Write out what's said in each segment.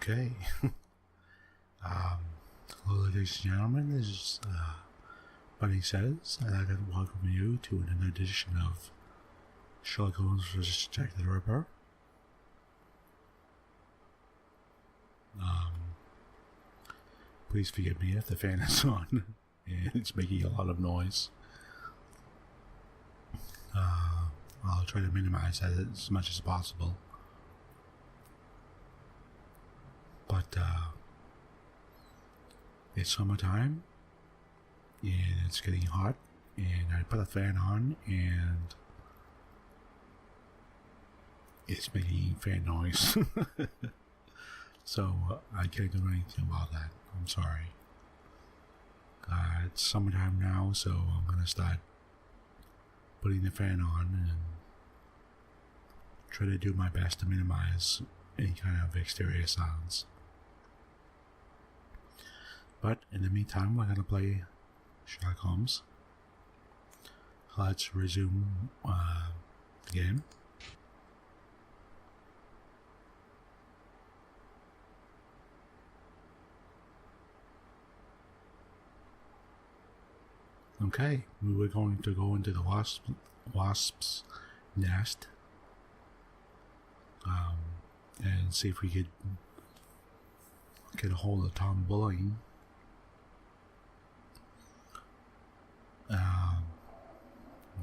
Okay. Hello, ladies and gentlemen. This is Bunnysays, and I'd like to welcome you to another edition of Sherlock Holmes vs. Jack the Ripper. Please forgive me if the fan is on and it's making a lot of noise. I'll try to minimize that as much as possible. But it's summertime and it's getting hot, and I put a fan on and it's making fan noise. So I can't do anything about that. I'm sorry. It's summertime now, so I'm gonna start putting the fan on and try to do my best to minimize any kind of exterior sounds. But in the meantime, we're gonna play Sherlock Holmes. Let's resume the game. Okay, we were going to go into the wasp's nest and see if we could get a hold of Tom Bulling.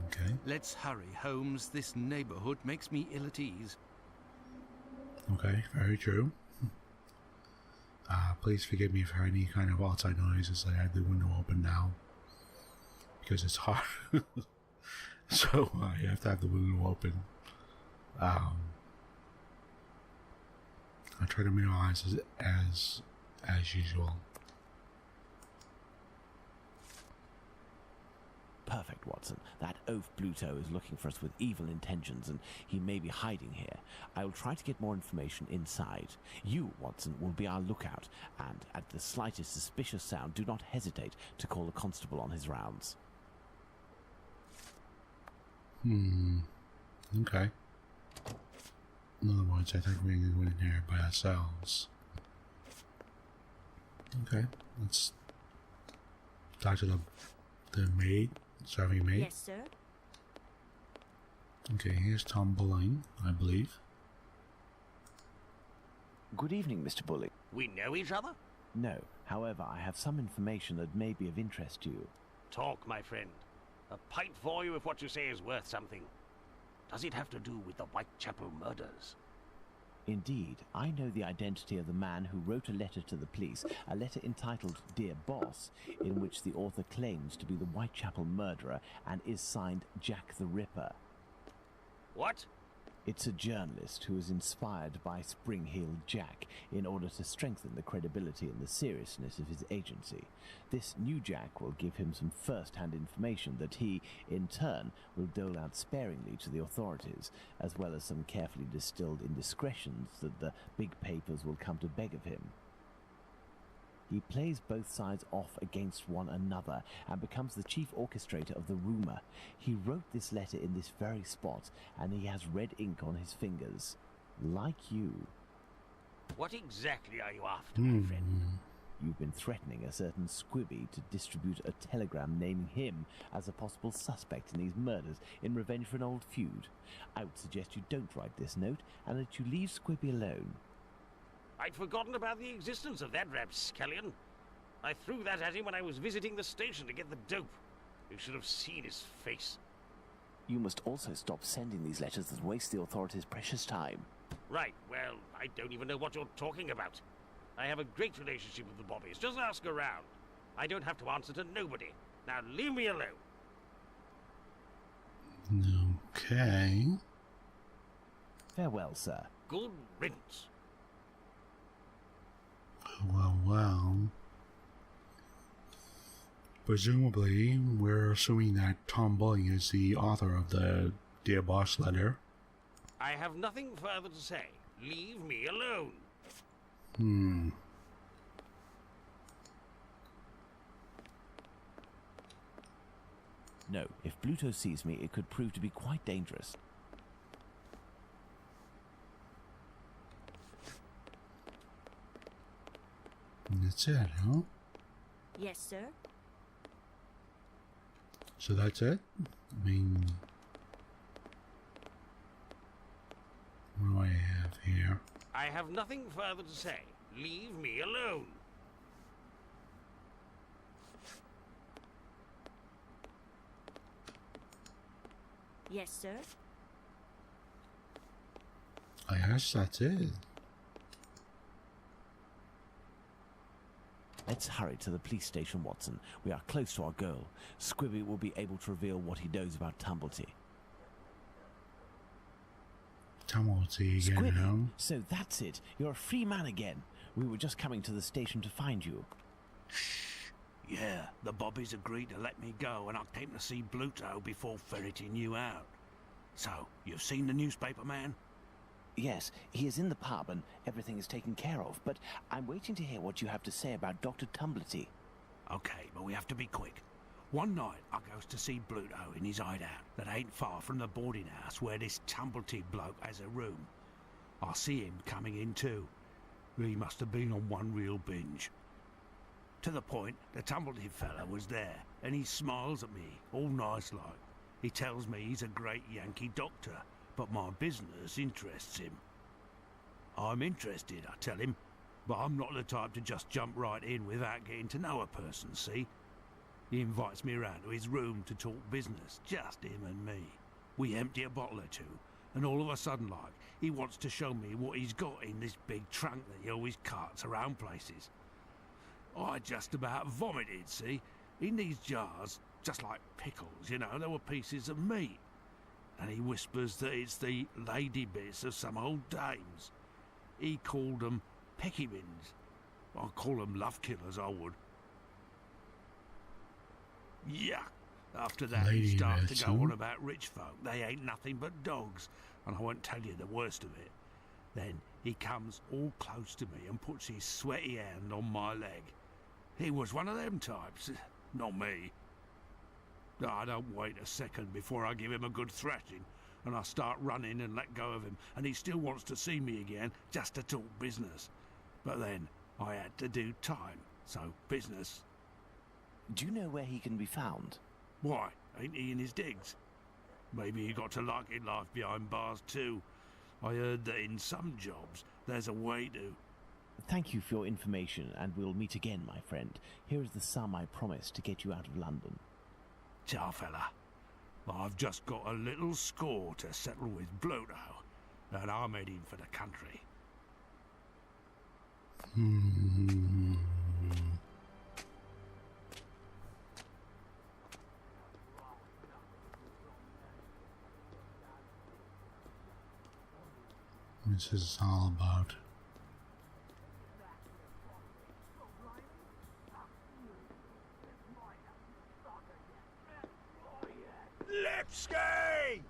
Okay. Let's hurry, Holmes. This neighborhood makes me ill at ease. Okay, very true. Please forgive me for any kind of outside noises. I have the window open now because it's hot. So I have to have the window open. I try to minimize it as usual. Perfect, Watson. That oaf Bluto is looking for us with evil intentions, and he may be hiding here. I will try to get more information inside. You, Watson, will be our lookout, and at the slightest suspicious sound, do not hesitate to call the constable on his rounds. Okay. In other words, I think we're going to go in here by ourselves. Okay, let's talk to the maid, serving maid. Yes, sir. Okay, here's Tom Bulling, I believe. Good evening, Mr. Bulling. We know each other? No, however, I have some information that may be of interest to you. Talk, my friend. A pint for you if what you say is worth something. Does it have to do with the Whitechapel murders? Indeed, I know the identity of the man who wrote a letter to the police, a letter entitled Dear Boss, in which the author claims to be the Whitechapel murderer and is signed Jack the Ripper. What? It's a journalist who is inspired by Spring-Heeled Jack in order to strengthen the credibility and the seriousness of his agency. This new Jack will give him some first-hand information that he, in turn, will dole out sparingly to the authorities, as well as some carefully distilled indiscretions that the big papers will come to beg of him. He plays both sides off against one another and becomes the chief orchestrator of the rumor. He wrote this letter in this very spot, and he has red ink on his fingers. Like you. What exactly are you after, my friend? You've been threatening a certain Squibby to distribute a telegram naming him as a possible suspect in these murders in revenge for an old feud. I would suggest you don't write this note and that you leave Squibby alone. I'd forgotten about the existence of that rapscallion. I threw that at him when I was visiting the station to get the dope. You should have seen his face. You must also stop sending these letters that waste the authorities' precious time. Right, well, I don't even know what you're talking about. I have a great relationship with the Bobbies. Just ask around. I don't have to answer to nobody. Now leave me alone. Okay. Farewell, sir. Good riddance. Well. Presumably, we're assuming that Tom Bulling is the author of the Dear Boss letter. I have nothing further to say. Leave me alone. No, if Bluto sees me, it could prove to be quite dangerous. That's it, huh? Yes, sir. So that's it? I mean, what do I have here? I have nothing further to say. Leave me alone. Yes, sir. I guess that's it. Let's hurry to the police station, Watson. We are close to our goal. Squibby will be able to reveal what he knows about Tumblety. Tumblety again, Squibby, huh? so that's it. You're a free man again. We were just coming to the station to find you. Yeah, the bobbies agreed to let me go, and I came to see Bluto before ferreting you out. So, you've seen the newspaper man? Yes, he is in the pub and everything is taken care of, but I'm waiting to hear what you have to say about Dr. Tumblety. Okay, but we have to be quick. One night, I goes to see Bluto in his hideout that ain't far from the boarding house where this Tumblety bloke has a room. I see him coming in too. He must have been on one real binge. To the point, the Tumblety fella was there, and he smiles at me, all nice like. He tells me he's a great Yankee doctor, but my business interests him. I'm interested, I tell him, but I'm not the type to just jump right in without getting to know a person, see? He invites me around to his room to talk business, just him and me. We empty a bottle or two, and all of a sudden, like, he wants to show me what he's got in this big trunk that he always carts around places. I just about vomited, see? In these jars, just like pickles, you know, there were pieces of meat. And he whispers that it's the lady bits of some old dames. He called them peckybins. I'd call them love killers, I would. Yuck. After that, Lady he starts bits, to go huh? on about rich folk. They ain't nothing but dogs, and I won't tell you the worst of it. Then he comes all close to me and puts his sweaty hand on my leg. He was one of them types, not me. I don't wait a second before I give him a good thrashing, and I start running and let go of him, and he still wants to see me again just to talk business. But then I had to do time, so business. Do you know where he can be found? Why, ain't he in his digs? Maybe he got to liking life behind bars too. I heard that in some jobs there's a way to... Thank you for your information, and we'll meet again, my friend. Here is the sum I promised to get you out of London. Ciao, fella. I've just got a little score to settle with Bluto, and I'm heading for the country. This is all about. Lipski!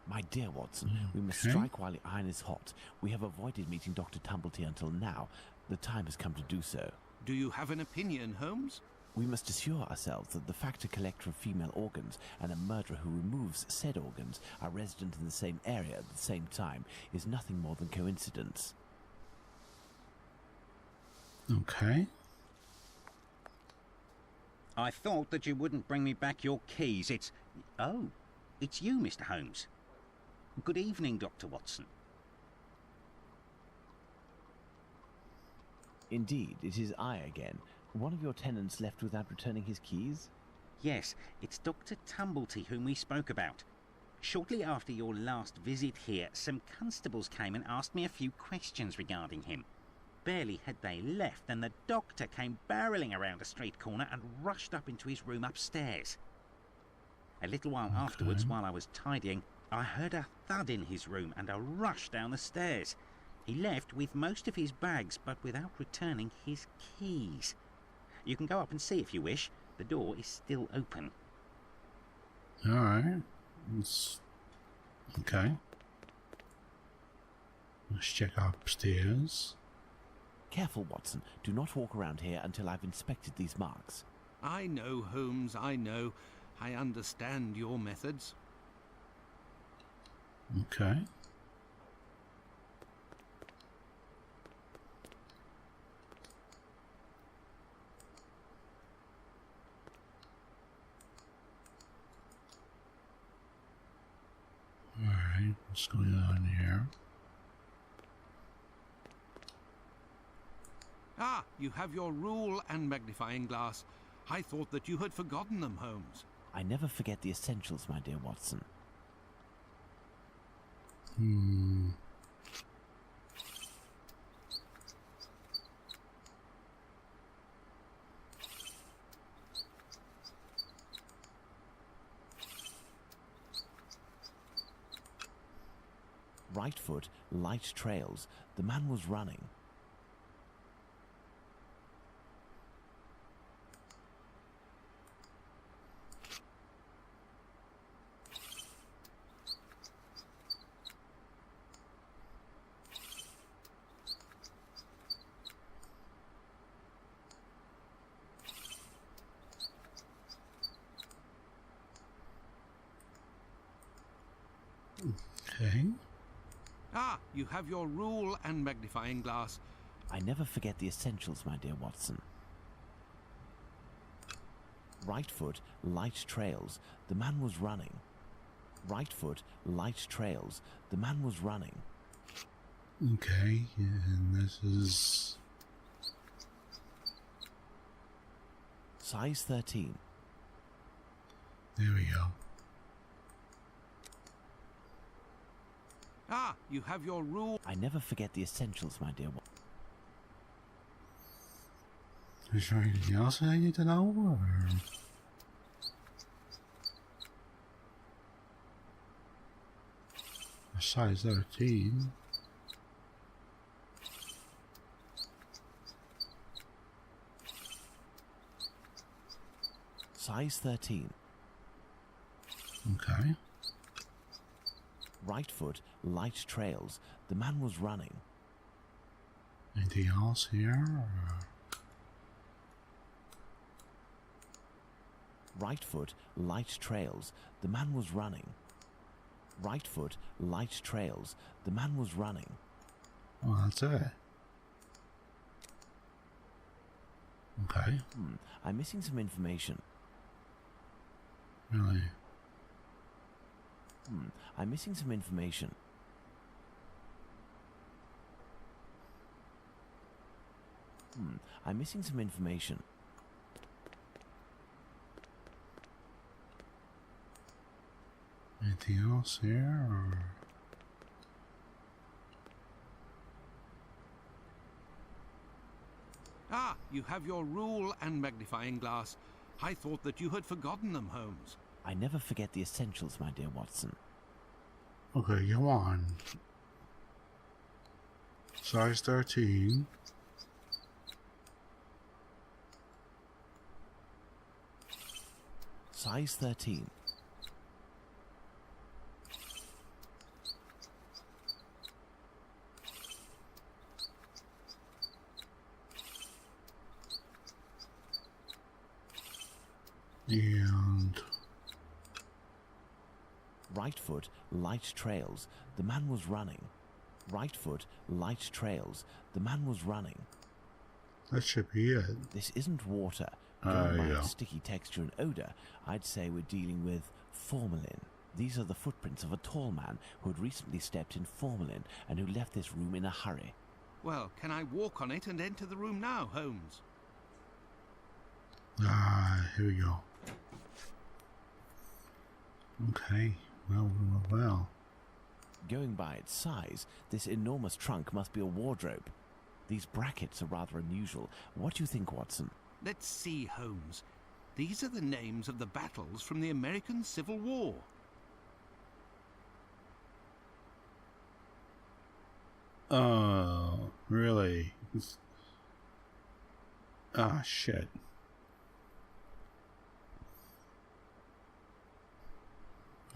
My dear Watson, we must Okay. strike while the iron is hot. We have avoided meeting Dr. Tumblety until now. The time has come to do so. Do you have an opinion, Holmes? We must assure ourselves that the factor collector of female organs and a murderer who removes said organs are resident in the same area at the same time is nothing more than coincidence. Okay. I thought that you wouldn't bring me back your keys. Oh, it's you, Mr. Holmes. Good evening, Dr. Watson. Indeed, it is I again. One of your tenants left without returning his keys? Yes, it's Dr. Tumblety whom we spoke about. Shortly after your last visit here, some constables came and asked me a few questions regarding him. Barely had they left than the doctor came barreling around a street corner and rushed up into his room upstairs. A little while afterwards, while I was tidying, I heard a thud in his room and a rush down the stairs. He left with most of his bags, but without returning his keys. You can go up and see if you wish. The door is still open. Alright. Okay. Let's check upstairs. Careful, Watson. Do not walk around here until I've inspected these marks. I know, Holmes, I know. I understand your methods. Okay. Alright, what's going on here? Ah, you have your rule and magnifying glass. I thought that you had forgotten them, Holmes. I never forget the essentials, my dear Watson. Right foot, light trails. The man was running. Okay. Ah, you have your rule and magnifying glass. I never forget the essentials, my dear Watson. Right foot, light trails. The man was running. Right foot, light trails. The man was running. Okay, and this is... Size 13. There we go. Ah, you have your rule. I never forget the essentials, my dear Watson. Is there anything else I need to know, or... A size 13. Size 13. Okay. Right foot, light trails. The man was running. Anything else here? Or... Right foot, light trails. The man was running. Right foot, light trails. The man was running. Oh, that's it. Okay. I'm missing some information. Really? I'm missing some information. I'm missing some information. Anything else here, or... Ah, you have your rule and magnifying glass. I thought that you had forgotten them, Holmes. I never forget the essentials, my dear Watson. Okay, come on. Size 13. Size 13. And... Right foot, light trails. The man was running. Right foot, light trails. The man was running. that should be it. This isn't water. Going by yeah. its sticky texture and odor, I'd say we're dealing with formalin. These are the footprints of a tall man who had recently stepped in formalin and who left this room in a hurry. Well, can I walk on it and enter the room now, Holmes? Here we go. Okay. Well. Going by its size, this enormous trunk must be a wardrobe. These brackets are rather unusual. What do you think, Watson? Let's see, Holmes. These are the names of the battles from the American Civil War. Oh, really? Ah, shit.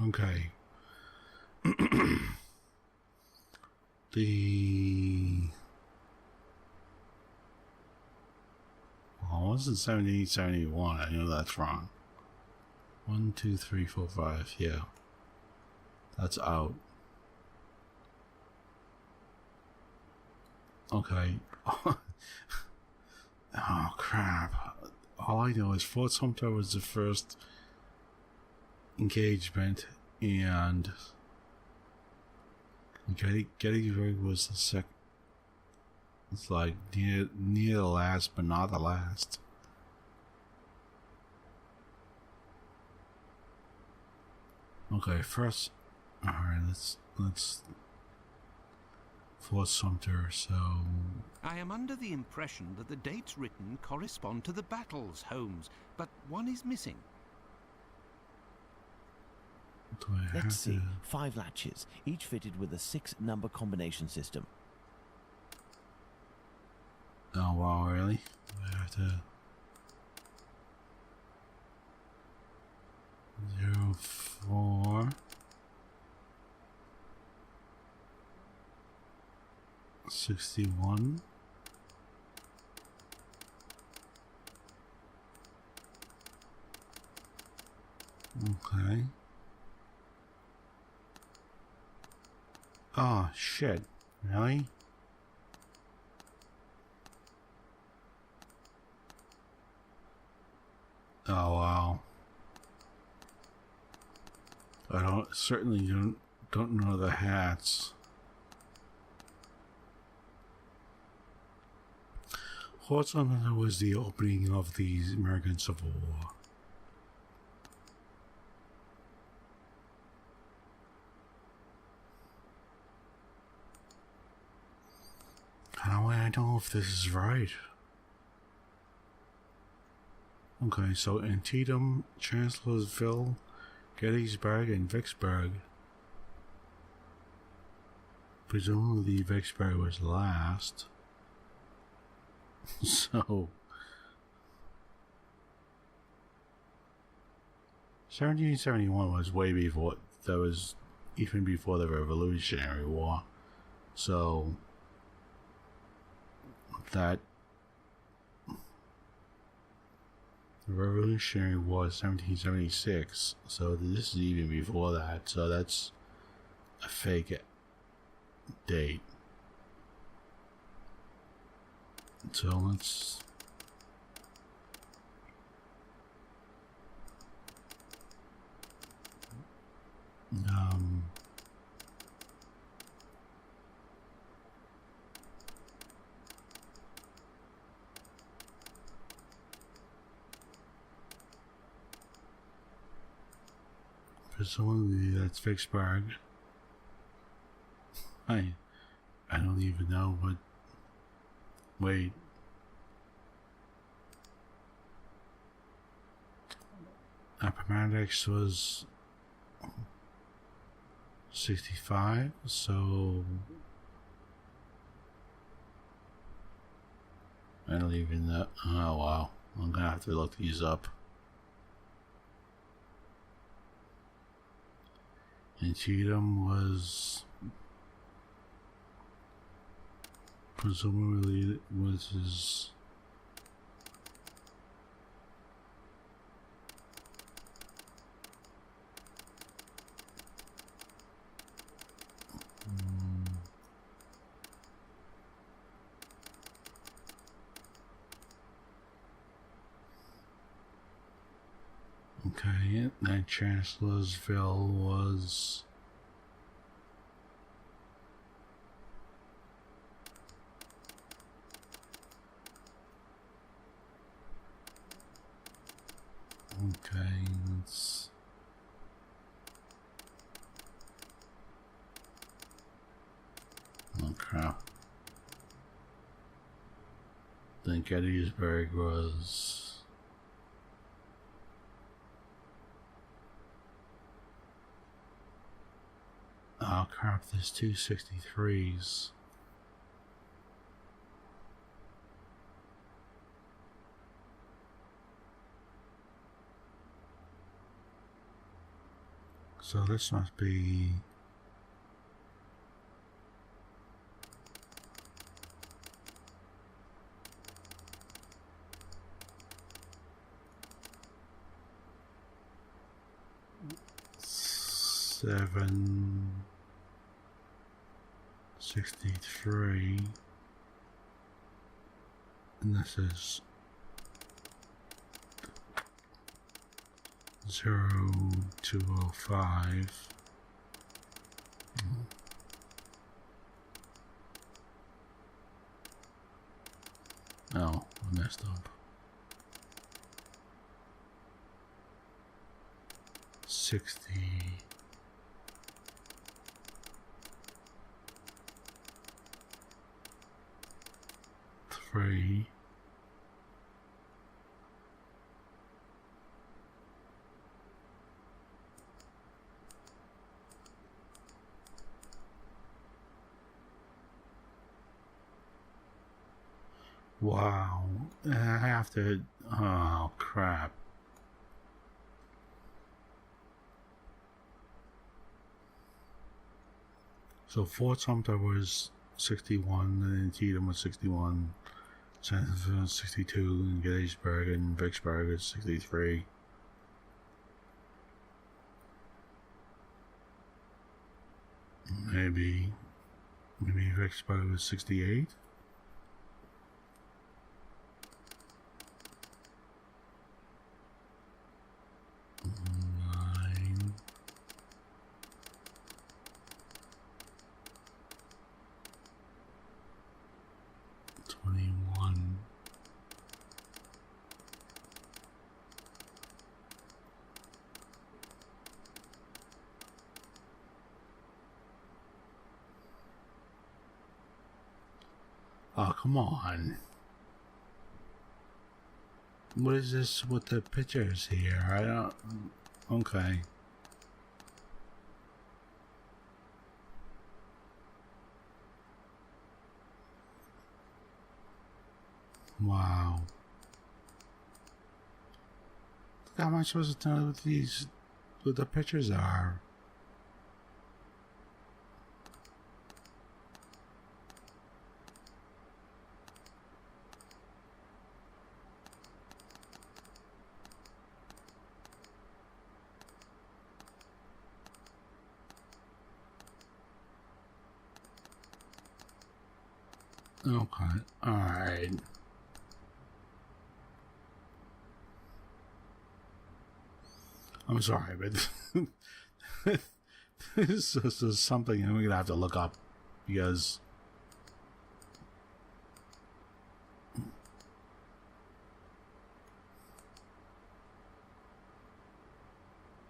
Okay. What wasn't 1771. I know that's wrong. 1, 2, 3, 4, 5. Yeah. That's out. Okay. Oh, crap. All I know is Fort Sumter was the first engagement, and Gettysburg was the second. It's like near the last, but not the last. Okay, first, all right. Let's Fort Sumter. So I am under the impression that the dates written correspond to the battles, Holmes, but one is missing. Let's see. 5 latches, each fitted with a 6-number combination system. Oh wow, really? I have to 0, 4 61. Okay. Oh shit! Really? Oh wow! I certainly don't know the hats. Fort Sumter was the opening of the American Civil War. How do I know if this is right? Okay, so Antietam, Chancellorsville, Gettysburg, and Vicksburg. Presumably Vicksburg was last. So 1771 was way before, that was even before the Revolutionary War. So that the Revolutionary War is 1776, so this is even before that, so that's a fake date. So let's presumably that's Vicksburg. I don't even know what. Wait. Appomattox was 65, so I don't even know. Oh wow, I'm gonna have to look these up. And Cheatham was presumably was his okay, and Chancellorsville was okay, let's oh crap. Then Gettysburg was oh crap, there's 263s. So this must be 763, and this is 0205. Oh, I messed up. 63. Wow, I have to. Oh crap. So Fort Sumter was 61, and then Antietam was 61, Chancellorsville was 62, and Gettysburg and Vicksburg was 63. Maybe Vicksburg was 68. Oh, come on. What is this with the pictures here? I don't... Okay. Wow. How am I supposed to tell what these... what the pictures are? Okay, alright. I'm sorry, but this is something I'm gonna have to look up because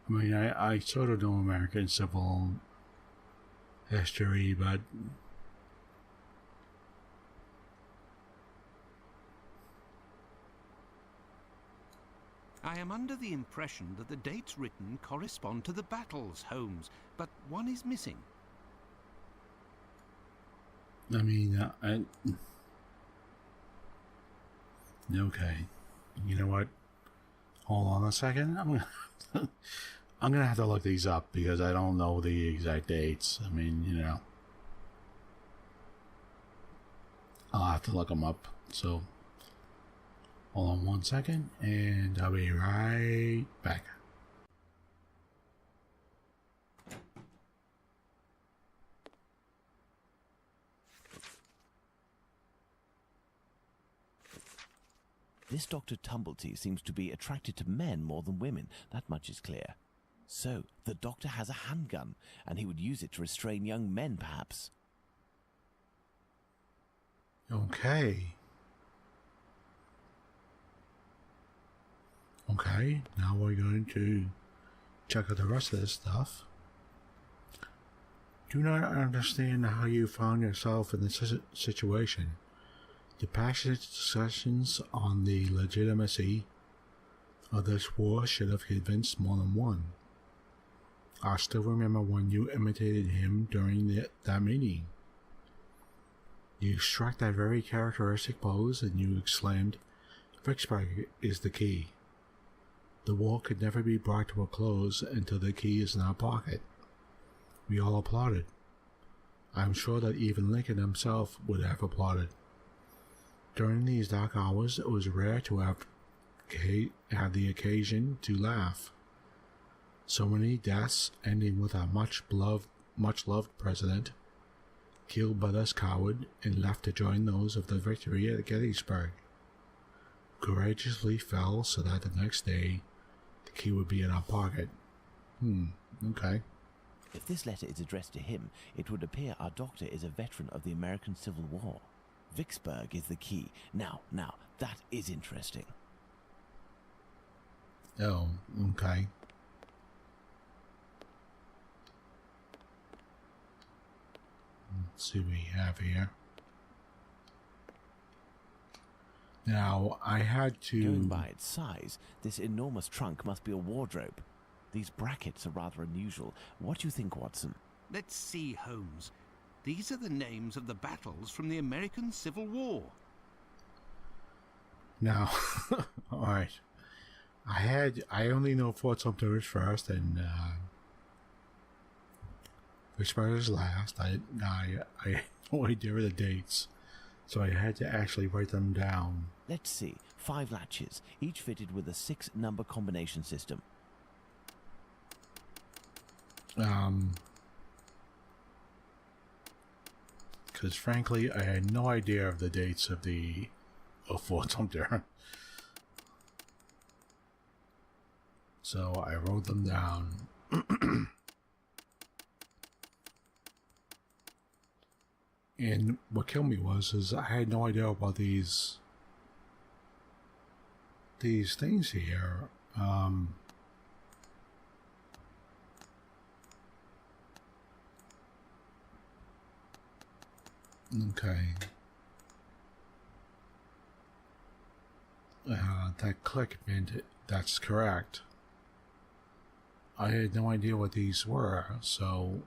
I mean I sort of know American civil history, but I am under the impression that the dates written correspond to the battles, Holmes, but one is missing. I mean, okay. You know what? Hold on a second. I'm gonna have to look these up because I don't know the exact dates. I mean, you know, I'll have to look them up. So, hold on one second, and I'll be right back. This Dr. Tumblety seems to be attracted to men more than women. That much is clear. So, the doctor has a handgun, and he would use it to restrain young men, perhaps. Okay. Okay, now we're going to check out the rest of this stuff. Do not understand how you found yourself in this situation. The passionate discussions on the legitimacy of this war should have convinced more than one. I still remember when you imitated him during that meeting. You struck that very characteristic pose and you exclaimed, "Vicksburg is the key. The war could never be brought to a close until the key is in our pocket." We all applauded. I am sure that even Lincoln himself would have applauded. During these dark hours, it was rare to have the occasion to laugh. So many deaths, ending with a much loved president killed by this coward and left to join those of the victory at Gettysburg. Courageously fell so that the next day the key would be in our pocket. Okay. If this letter is addressed to him, it would appear our doctor is a veteran of the American Civil War. Vicksburg is the key. Now, that is interesting. Oh, okay. Let's see what we have here. Now, I had to... Going by its size, this enormous trunk must be a wardrobe. These brackets are rather unusual. What do you think, Watson? Let's see, Holmes. These are the names of the battles from the American Civil War. Now, alright. I only know Fort Sumter is first and Vicksburg is last. I had no idea of the dates, so I had to actually write them down. Let's see. 5 latches, each fitted with a 6-number combination system. Because frankly, I had no idea of the dates of Fort Sumter. So I wrote them down. And what killed me is I had no idea about these things here. Okay. That click meant that's correct. I had no idea what these were, so,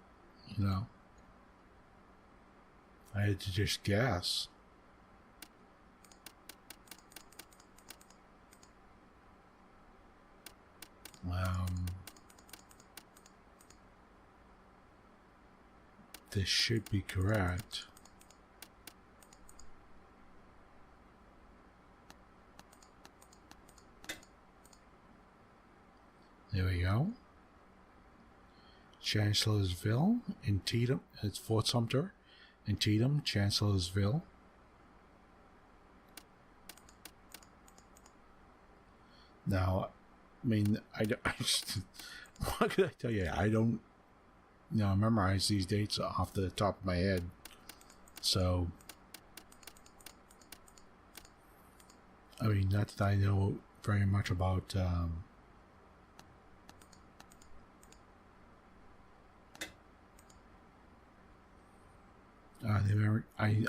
I had to just guess. This should be correct. There we go. Chancellorsville in Teedham. It's Fort Sumter in Teedham, Chancellorsville. Now, I mean, I just, what could I tell you? I don't, memorize these dates off the top of my head. So, I mean, not that I know very much about,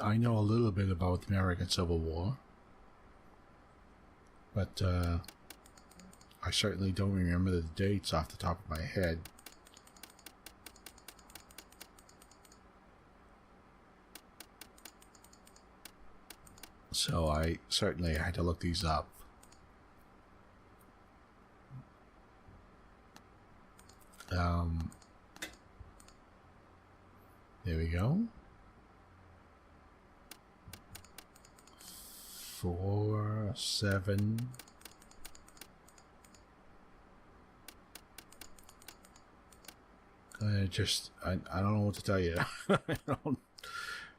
I know a little bit about the American Civil War, but I certainly don't remember the dates off the top of my head. So I certainly had to look these up. There we go. 4, 7. I don't know what to tell you. I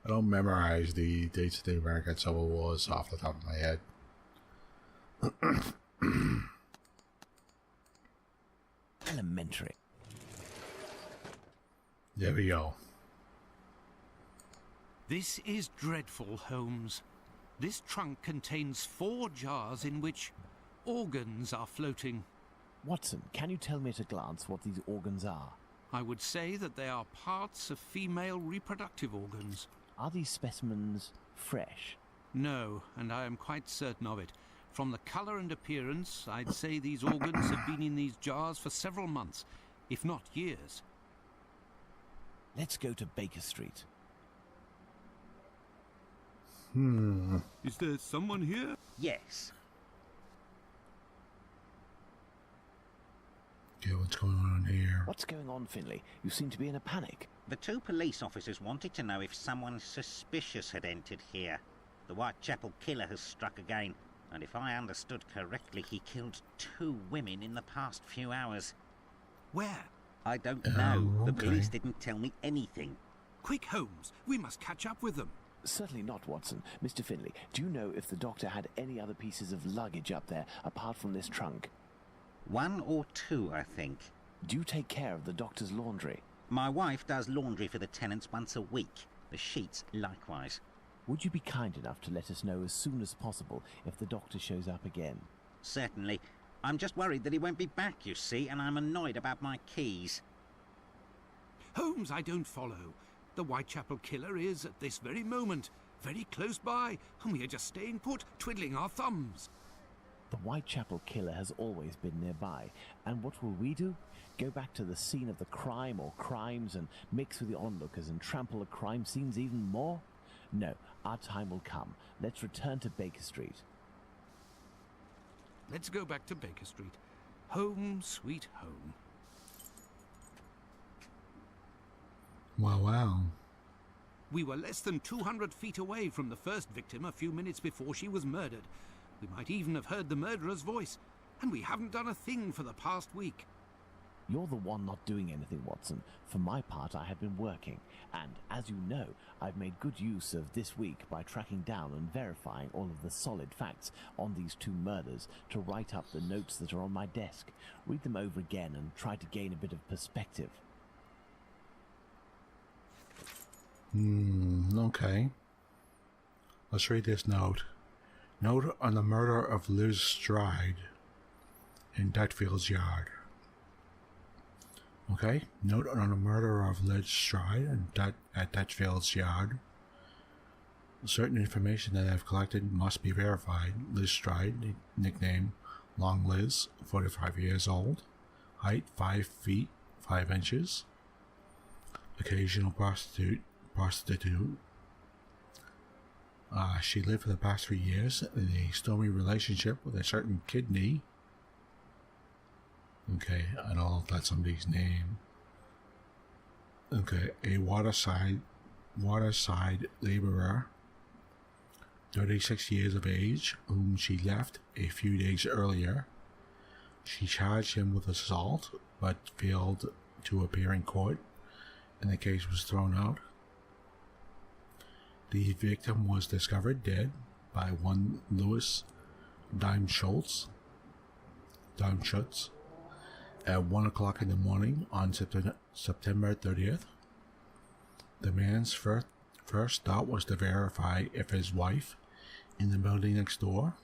don't memorize the dates of the American Civil Wars off the top of my head. Elementary. There we go. This is dreadful, Holmes. This trunk contains 4 jars in which organs are floating. Watson, can you tell me at a glance what these organs are? I would say that they are parts of female reproductive organs. Are these specimens fresh? No, and I am quite certain of it. From the colour and appearance, I'd say these organs have been in these jars for several months, if not years. Let's go to Baker Street. Is there someone here? Yes. Okay, what's going on here? What's going on, Finley? You seem to be in a panic. The 2 police officers wanted to know if someone suspicious had entered here. The Whitechapel killer has struck again, and if I understood correctly, he killed 2 women in the past few hours. Where? I don't know. The okay. police didn't tell me anything. Quick, Holmes. We must catch up with them. Certainly not, Watson. Mr. Finley, do you know if the doctor had any other pieces of luggage up there apart from this trunk? 1 or 2, I think. Do you take care of the doctor's laundry? My wife does laundry for the tenants once a week. The sheets likewise. Would you be kind enough to let us know as soon as possible if the doctor shows up again? Certainly. I'm just worried that he won't be back, you see, and I'm annoyed about my keys. Holmes, I don't follow. The Whitechapel killer is, at this very moment, very close by, and we are just staying put, twiddling our thumbs. The Whitechapel killer has always been nearby, and what will we do? Go back to the scene of the crime or crimes and mix with the onlookers and trample the crime scenes even more? No, our time will come. Let's return to Baker Street. Let's go back to Baker Street. Home, sweet home. Wow. We were less than 200 feet away from the first victim a few minutes before she was murdered. We might even have heard the murderer's voice, and we haven't done a thing for the past week. You're the one not doing anything, Watson. For my part, I have been working, and as you know, I've made good use of this week by tracking down and verifying all of the solid facts on these 2 murders to write up the notes that are on my desk, read them over again and try to gain a bit of perspective. Okay. Let's read this note. Note on the murder of Liz Stride in Dutfield's yard. Okay, note on the murder of Liz Stride at Dutfield's yard. Certain information that I've collected must be verified. Liz Stride, nickname Long Liz, 45 years old, height 5 feet 5 inches, occasional prostitute. She lived for the past 3 years in a stormy relationship with a certain kidney. Okay, I don't know if that's somebody's name. Okay, a waterside laborer, 36 years of age, whom she left a few days earlier. She charged him with assault, but failed to appear in court, and the case was thrown out. The victim was discovered dead by one Louis Dimeschutz at 1 o'clock in the morning on September 30th. The man's first thought was to verify if his wife in the building next door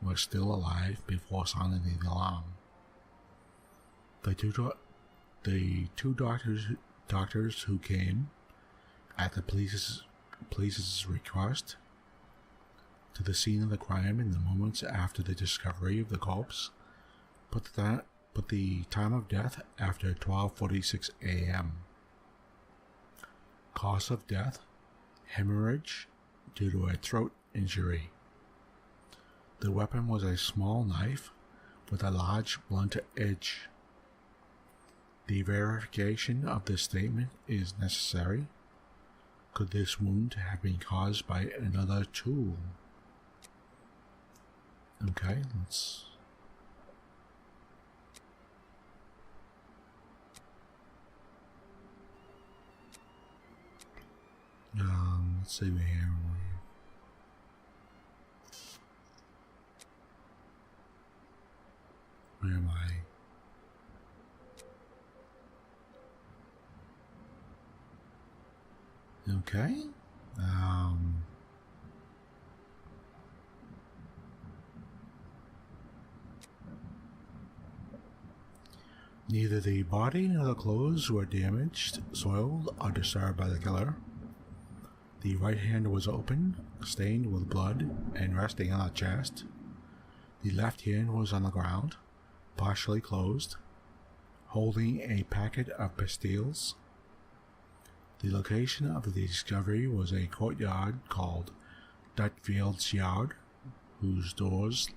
was still alive before sounding the alarm. The two doctors who came at the police's request to the scene of the crime in the moments after the discovery of the corpse put the time of death after 12:46 a.m. Cause of death: hemorrhage due to a throat injury. The weapon was a small knife with a large blunt edge. The verification of this statement is necessary. Could this wound have been caused by another tool? Okay, let's see here. Where am I? Okay. Neither the body nor the clothes were damaged, soiled, or disturbed by the killer. The right hand was open, stained with blood, and resting on the chest. The left hand was on the ground, partially closed, holding a packet of pastilles. The location of the discovery was a courtyard called Dutfield's Yard, whose doors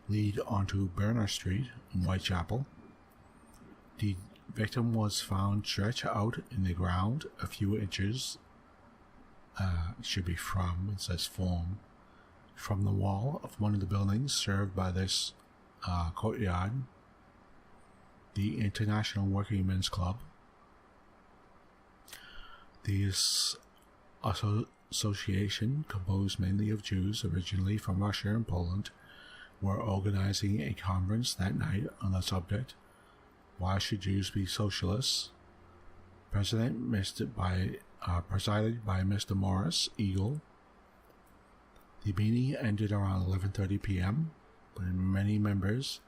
lead onto Berner Street in Whitechapel. The victim was found stretched out in the ground a few inches, it should be from, it says from the wall of one of the buildings served by this courtyard. the International Workingmen's Club. This association, composed mainly of Jews originally from Russia and Poland, were organizing a conference that night on the subject, Why Should Jews Be Socialists? Presided by Mr. Morris Eagle. The meeting ended around 11:30 p.m., with many members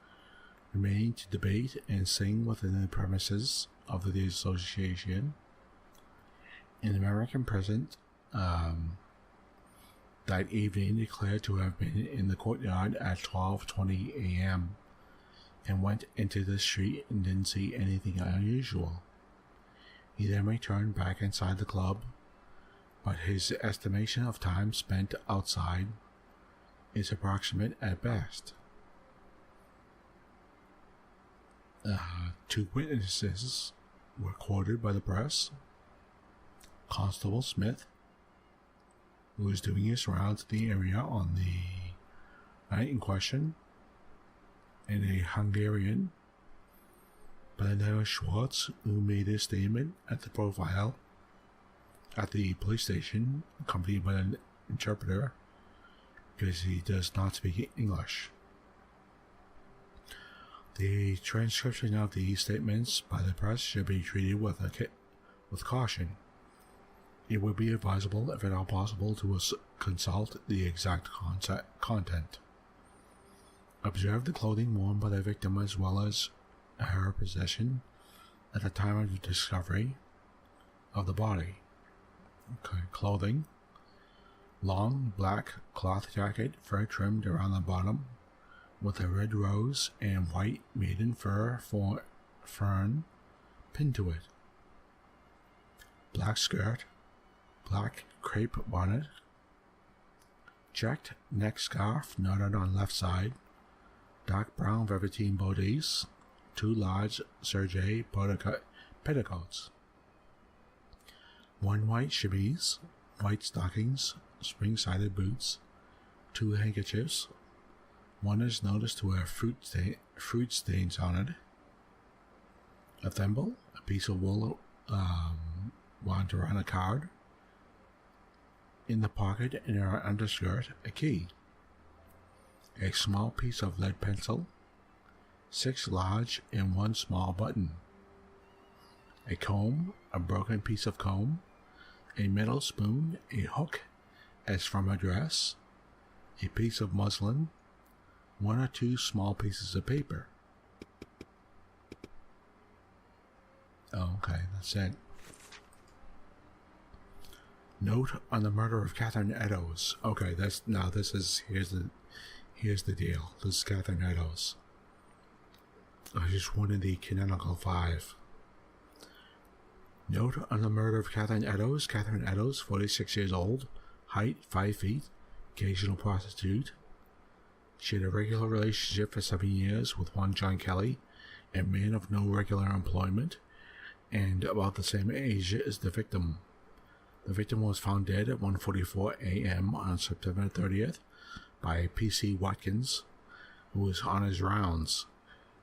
remaining to debate and sing within the premises of the association. An American president that evening declared to have been in the courtyard at 12:20 a.m. and went into the street and didn't see anything unusual. He then returned back inside the club, but his estimation of time spent outside is approximate at best. 2 witnesses were quoted by the press. Constable Smith, who was doing his rounds in the area on the night in question, and a Hungarian by the name of Schwartz, who made his statement at the profile at the police station, accompanied by an interpreter, because he does not speak English. The transcription of these statements by the press should be treated with caution. It would be advisable, if at all possible, to consult the exact content. Observe the clothing worn by the victim as well as her possession at the time of the discovery of the body. Okay, clothing. Long black cloth jacket, fur trimmed around the bottom, with a red rose and white maiden fern pinned to it. Black skirt, black crepe bonnet, checked neck scarf knotted on left side, dark brown velveteen bodice, 2 large serge petticoats, 1 white chemise, white stockings, spring-sided boots, 2 handkerchiefs. One is noticed to have fruit stains on it. A thimble, a piece of wool wound around a card. In the pocket in her underskirt, a key. A small piece of lead pencil. 6 large and 1 small button. A comb, a broken piece of comb. A metal spoon, a hook as from a dress. A piece of muslin. 1 or 2 small pieces of paper. Oh, okay, that's it. Note on the murder of Catherine Eddowes. Okay, here's the deal. This is Catherine Eddowes. She's one of the canonical 5. Note on the murder of Catherine Eddowes. Catherine Eddowes, 46 years old, height 5 feet, occasional prostitute. She had a regular relationship for 7 years with one John Kelly, a man of no regular employment, and about the same age as the victim. The victim was found dead at 1:44 a.m. on September 30th by P.C. Watkins, who was on his rounds.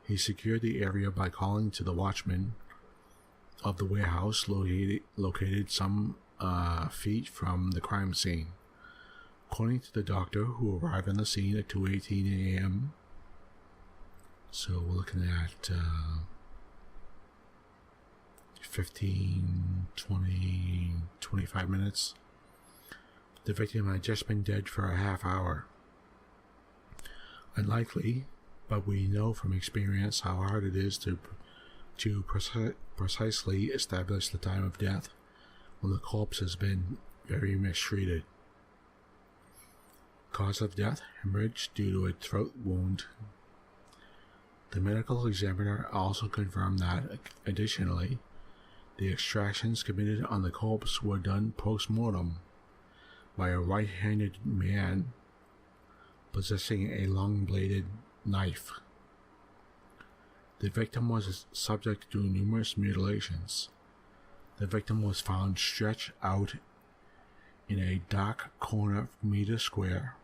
He secured the area by calling to the watchman of the warehouse located some feet from the crime scene. According to the doctor, who arrived on the scene at 2:18 a.m., so we're looking at 15, 20, 25 minutes. The victim had just been dead for a half hour. Unlikely, but we know from experience how hard it is to precisely establish the time of death when the corpse has been very mistreated. Cause of death, hemorrhage due to a throat wound. The medical examiner also confirmed that, additionally, the extractions committed on the corpse were done post-mortem by a right-handed man possessing a long-bladed knife. The victim was subject to numerous mutilations. The victim was found stretched out in a dark corner of Meter Square,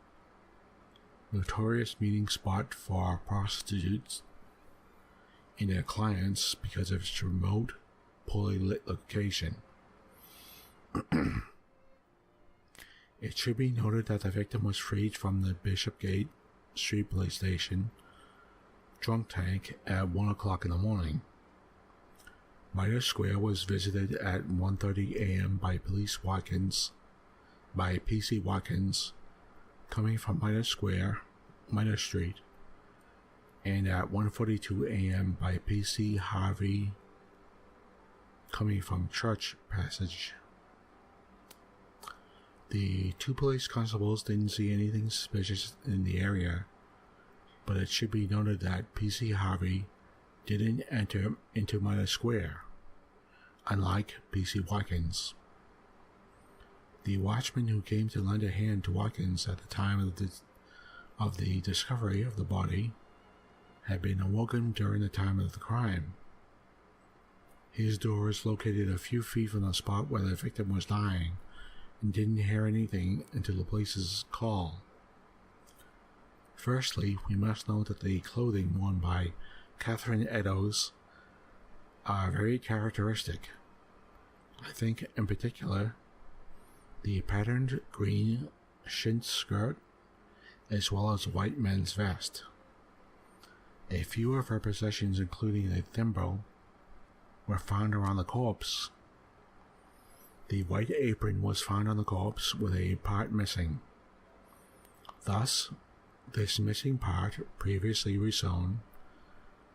notorious meeting spot for prostitutes, in their clients because of its remote, poorly lit location. It should be noted that the victim was freed from the Bishopgate Street Police Station drunk tank at 1 o'clock in the morning. Mitre Square was visited at 1:30 a.m. by PC Watkins, coming from Mitre Street, and at 1:42 a.m. by PC Harvey, coming from Church Passage. The two police constables didn't see anything suspicious in the area, but it should be noted that PC Harvey didn't enter into Mitre Square, unlike PC Watkins. The watchman who came to lend a hand to Watkins at the time of the discovery of the body had been awoken during the time of the crime. His door is located a few feet from the spot where the victim was dying, and didn't hear anything until the police's call. Firstly, we must note that the clothing worn by Catherine Eddowes are very characteristic. I think, in particular, the patterned green chintz skirt, as well as a white men's vest. A few of her possessions, including a thimble, were found around the corpse. The white apron was found on the corpse with a part missing. Thus, this missing part, previously resewn,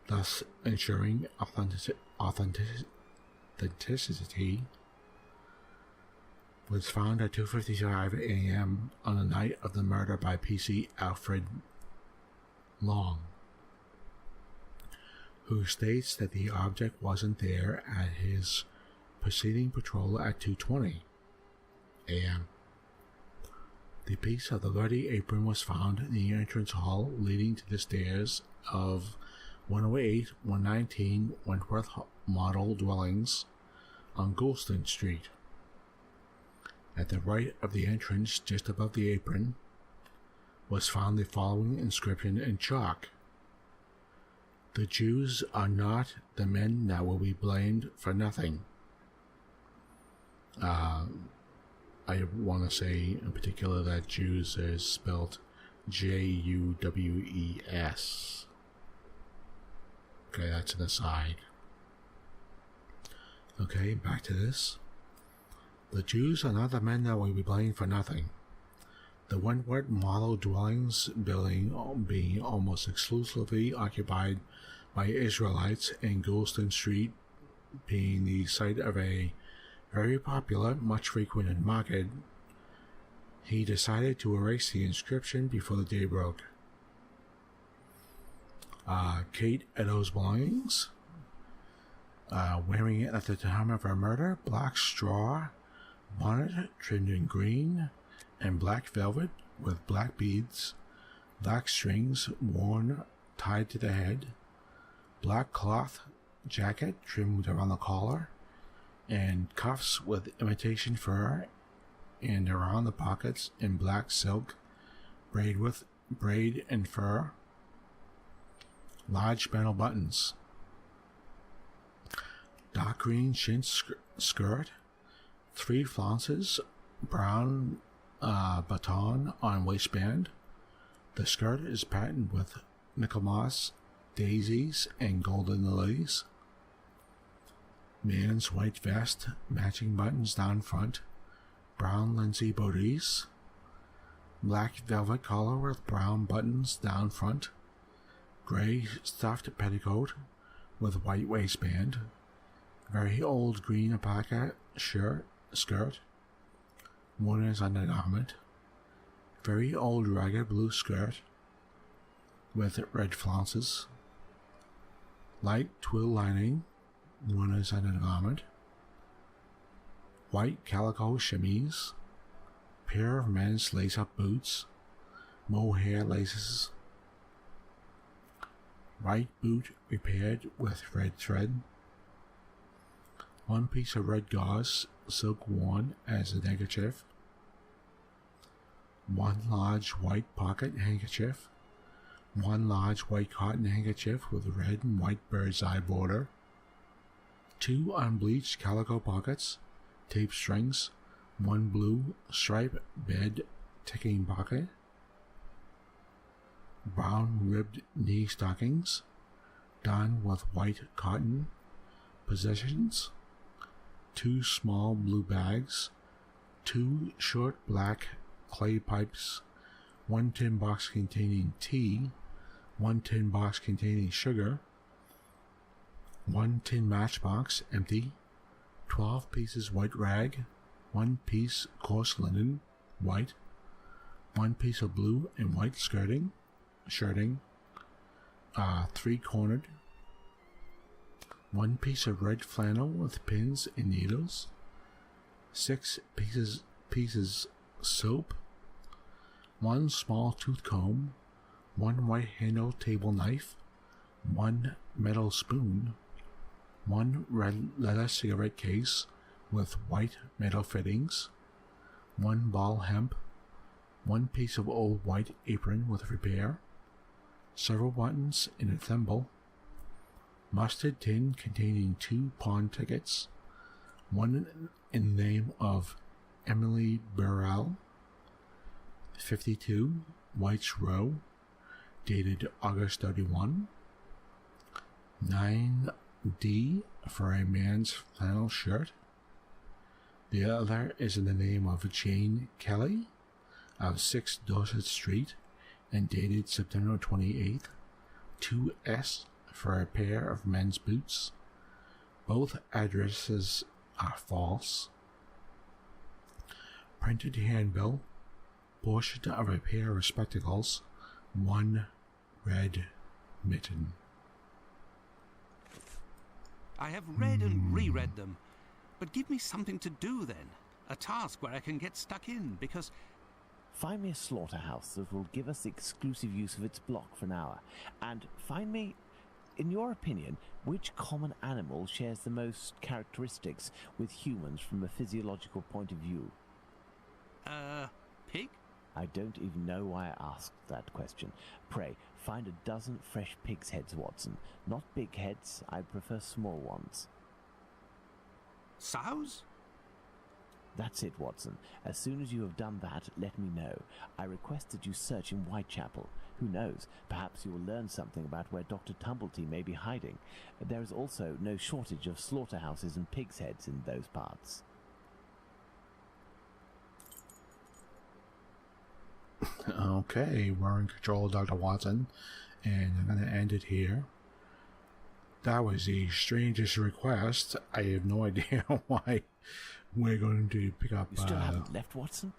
thus ensuring authenticity, was found at 2:55 a.m. on the night of the murder by PC Alfred Long, who states that the object wasn't there at his preceding patrol at 2:20 a.m. The piece of the bloody apron was found in the entrance hall leading to the stairs of 108, 119 Wentworth model dwellings on Goulston Street. At the right of the entrance, just above the apron, was found the following inscription in chalk: "The Jews are not the men that will be blamed for nothing." I want to say in particular that Jews is spelled Jewes. Okay, that's an aside. Okay, back to this. The Jews are not the men that will be blamed for nothing. The Wentworth model dwellings building being almost exclusively occupied by Israelites, and Goulston Street being the site of a very popular, much frequented market, he decided to erase the inscription before the day broke. Kate Eddowes' belongings, wearing it at the time of her murder, black straw bonnet trimmed in green and black velvet with black beads, black strings worn tied to the head, black cloth jacket trimmed around the collar, and cuffs with imitation fur and around the pockets in black silk, braid and fur, large metal buttons, dark green chintz skirt, 3 flounces, brown baton on waistband. The skirt is patterned with Michaelmas, daisies, and golden lilies. Man's white vest, matching buttons down front, brown linsey booties, black velvet collar with brown buttons down front, gray stuffed petticoat with white waistband, very old green alpaca skirt, worn as undergarment, very old ragged blue skirt with red flounces, light twill lining, worn as undergarment, white calico chemise, pair of men's lace-up boots, mohair laces, right boot repaired with red thread, 1 piece of red gauze silk worn as a neckerchief, 1 large white pocket handkerchief 1 large white cotton handkerchief with a red and white bird's eye border, 2 unbleached calico pockets, tape strings, 1 blue striped bed ticking pocket, brown ribbed knee stockings, done with white cotton possessions, 2 small blue bags, 2 short black clay pipes, 1 tin box containing tea, 1 tin box containing sugar, 1 tin matchbox empty, 12 pieces white rag, 1 piece coarse linen, white, 1 piece of blue and white shirting, 3-cornered, 1 piece of red flannel with pins and needles, 6 pieces soap, 1 small tooth comb, 1 white handled table knife, 1 metal spoon, 1 red leather cigarette case with white metal fittings, 1 ball hemp, 1 piece of old white apron with repair, several buttons in a thimble, mustard tin containing 2 pawn tickets, 1 in the name of Emily Burrell, 52 White's Row, dated August 31, 9D for a man's flannel shirt. The other is in the name of Jane Kelly of 6 Dorset Street and dated September 28th, 2S for a pair of men's boots. Both addresses are false. Printed handbill, portion of a pair of spectacles, 1 red mitten. I have read and reread them, but give me something to do then. A task where I can get stuck in, because... Find me a slaughterhouse that will give us exclusive use of its block for an hour, and find me, in your opinion, which common animal shares the most characteristics with humans from a physiological point of view. Pig? I don't even know why I asked that question. Pray, find a dozen fresh pig's heads, Watson. Not big heads, I prefer small ones. Sows? That's it, Watson. As soon as you have done that, let me know. I request that you search in Whitechapel. Who knows, perhaps you will learn something about where Dr. Tumblety may be hiding. There is also no shortage of slaughterhouses and pig's heads in those parts. Okay, we're in control of Dr. Watson, and I'm going to end it here. That was the strangest request. I have no idea why we're going to pick up... You still haven't left, Watson?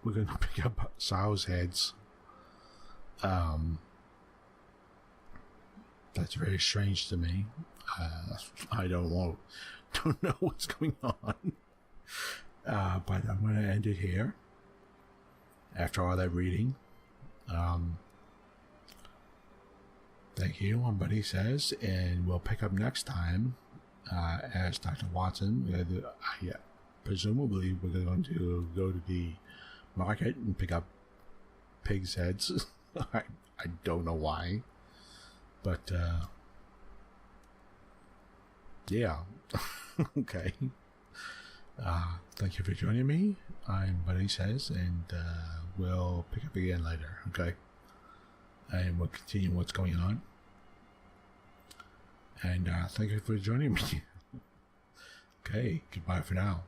We're going to pick up sow's heads. That's very strange to me. I don't know what's going on. But I'm going to end it here. After all that reading, thank you, I'm Bunnysays, and we'll pick up next time as Dr. Watson. Presumably, we're going to go to the market and pick up pigs' heads. I don't know why, but yeah, okay. Thank you for joining me. I'm Bunnysays, and we'll pick up again later, okay? And we'll continue what's going on. And thank you for joining me. Okay, goodbye for now.